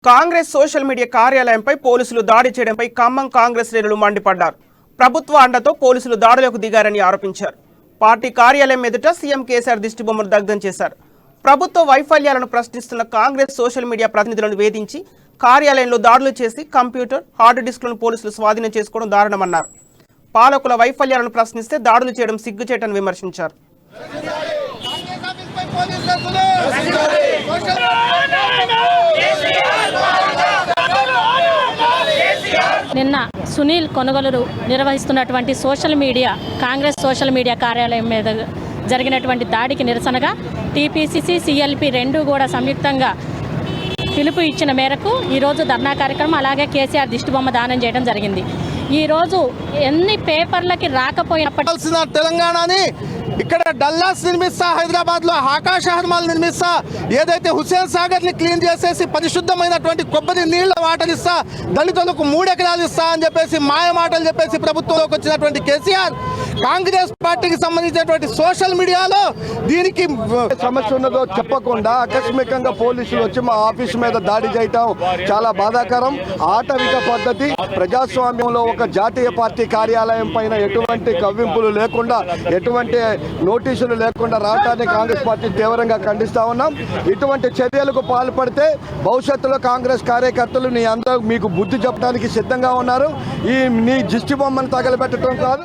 Congress social media కార్యాలయంపై పోలీసులు దాడి చేయడంపై ఖమ్మం కాంగ్రెస్ శ్రేణులు మండిపడ్డారు. ప్రభుత్వ అండతో పోలీసులు దాడులకు దిగారని ఆరోపించారు. పార్టీ కార్యాలయం ఎదుట సీఎం కేసీఆర్ దిష్టిబొమ్మను దగ్ధం చేశారు. ప్రభుత్వ వైఫల్యాలను ప్రశ్నిస్తున్న కాంగ్రెస్ సోషల్ మీడియా ప్రతినిధులను వేధించి కార్యాలయంలో దాడులు చేసి కంప్యూటర్, హార్డ్ డిస్క్లను పోలీసులు స్వాధీనం చేసుకోవడం దారుణమన్నారు. పాలకుల వైఫల్యాలను ప్రశ్నిస్తే దాడులు చేయడం సిగ్గుచేటని విమర్శించారు. నిన్న సునీల్ కొనుగోలు నిర్వహిస్తున్నటువంటి కాంగ్రెస్ సోషల్ మీడియా కార్యాలయం మీద జరిగినటువంటి దాడికి నిరసనగా టీపీసీసీ, సిఎల్పి రెండు కూడా సంయుక్తంగా పిలుపు ఇచ్చిన మేరకు ఈరోజు ధర్నా కార్యక్రమం, అలాగే కేసీఆర్ దిష్టిబొమ్మ దానం చేయడం జరిగింది. ఈరోజు ఎన్ని పేపర్లకి రాకపోయినప్పటికీ తెలంగాణని ఇక్కడ డల్లాస్ నిర్మిస్తా, హైదరాబాద్లో ఆకాశ హర్మాలు నిర్మిస్తా, ఏదైతే హుస్సేన్ సాగర్ని క్లీన్ చేసేసి పరిశుద్ధమైనటువంటి కొబ్బరి నీళ్ల వాటర్ ఇస్తా, దళితులకు 3 ఎకరాలు ఇస్తా అని చెప్పేసి మాయ మాటలు చెప్పేసి ప్రభుత్వంలోకి వచ్చినటువంటి కేసీఆర్ కాంగ్రెస్ పార్టీకి సంబంధించినటువంటి సోషల్ మీడియాలో దీనికి సమస్య ఉన్నదో చెప్పకుండా ఆకస్మికంగా పోలీసులు వచ్చి మా ఆఫీస్ మీద దాడి చేయటం చాలా బాధాకరం. ఆటవిక పద్ధతి. ప్రజాస్వామ్యంలో ఒక జాతీయ పార్టీ కార్యాలయం పైన ఎటువంటి కవ్వింపులు లేకుండా, ఎటువంటి నోటీసులు లేకుండా రావటాన్ని కాంగ్రెస్ పార్టీ తీవ్రంగా ఖండిస్తా ఉన్నాం. ఇటువంటి చర్యలకు పాల్పడితే భవిష్యత్తులో కాంగ్రెస్ కార్యకర్తలు మీకు బుద్ధి చెప్పడానికి సిద్ధంగా ఉన్నారు. నీ దిష్టి బొమ్మను తగలబెట్టడం కాదు.